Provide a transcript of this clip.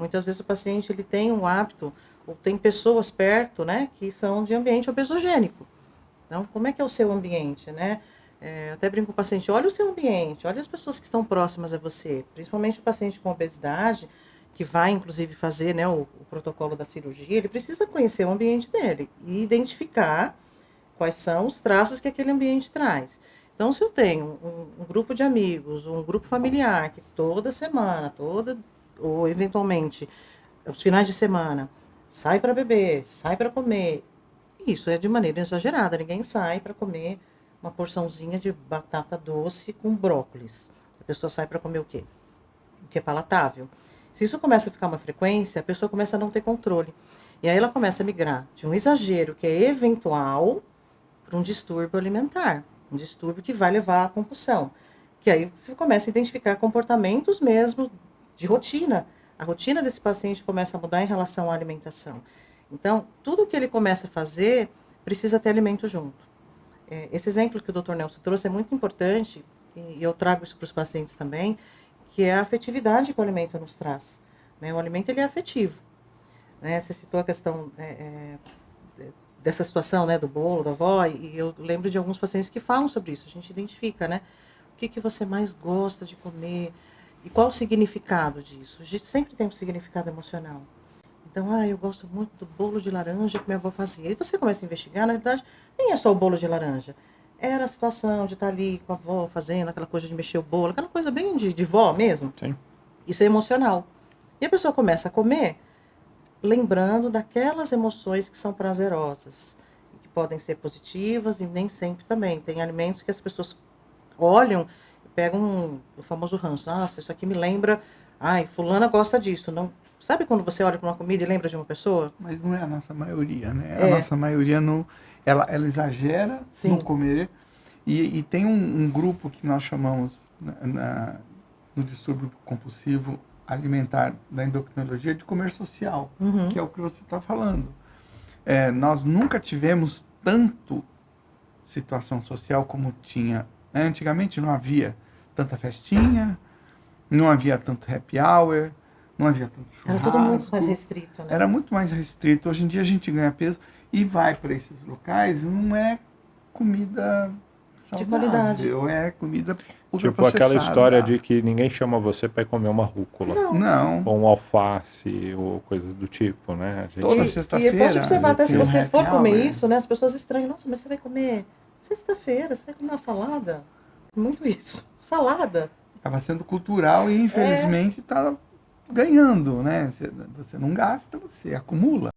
Muitas vezes o paciente ele tem um hábito, ou tem pessoas perto, né, que são de ambiente obesogênico. Então, como é que é o seu ambiente, né? Até brinco com o paciente, olha o seu ambiente, olha as pessoas que estão próximas a você, principalmente o paciente com obesidade, que vai, inclusive, fazer, né, o protocolo da cirurgia, ele precisa conhecer o ambiente dele e identificar quais são os traços que aquele ambiente traz. Então, se eu tenho um grupo de amigos, um grupo familiar, que toda semana, ou eventualmente, os finais de semana, sai para beber, sai para comer, isso é de maneira exagerada. Ninguém sai para comer uma porçãozinha de batata doce com brócolis. A pessoa sai para comer o quê? O que é palatável. Se isso começa a ficar uma frequência, a pessoa começa a não ter controle. E aí ela começa a migrar de um exagero que é eventual para um distúrbio alimentar. Um distúrbio que vai levar à compulsão. Que aí você começa a identificar comportamentos mesmo de rotina. A rotina desse paciente começa a mudar em relação à alimentação. Então, tudo que ele começa a fazer precisa ter alimento junto. Esse exemplo que o Dr. Nelson trouxe é muito importante, e eu trago isso para os pacientes também, que é a afetividade que o alimento nos traz. Né? O alimento ele é afetivo. Né? Você citou a questão dessa situação, né, do bolo, da avó, e eu lembro de alguns pacientes que falam sobre isso. A gente identifica, né? O que você mais gosta de comer e qual o significado disso. A gente sempre tem um significado emocional. Então, eu gosto muito do bolo de laranja que minha avó fazia. E você começa a investigar, na verdade, nem é só o bolo de laranja. Era a situação de estar ali com a avó fazendo aquela coisa de mexer o bolo, aquela coisa bem de vó mesmo. Sim. Isso é emocional. E a pessoa começa a comer lembrando daquelas emoções que são prazerosas, que podem ser positivas e nem sempre também. Tem alimentos que as pessoas olham e pegam o famoso ranço. Nossa, isso aqui me lembra... Ai, fulana gosta disso. Não... Sabe quando você olha para uma comida e lembra de uma pessoa? Mas não é a nossa maioria, né? A nossa maioria não... Ela exagera Sim. no comer. E tem um grupo que nós chamamos no distúrbio compulsivo alimentar da endocrinologia de comer social, que é o que você está falando. Nós nunca tivemos tanto situação social como tinha. Né? Antigamente não havia tanta festinha, não havia tanto happy hour, não havia tanto churrasco. Era tudo muito mais restrito, né? Era muito mais restrito. Hoje em dia a gente ganha peso e vai para esses locais, não é comida saudável, de qualidade. É comida Tipo aquela história de que ninguém chama você para comer uma rúcula. Não. Ou um alface, ou coisas do tipo, né? Toda sexta-feira. E pode observar, até se você for comer hour. isso, né? As pessoas estranham. Nossa, mas você vai comer sexta-feira, você vai comer uma salada? Muito isso. Salada. Acaba sendo cultural e infelizmente está ganhando, né? Você não gasta, você acumula.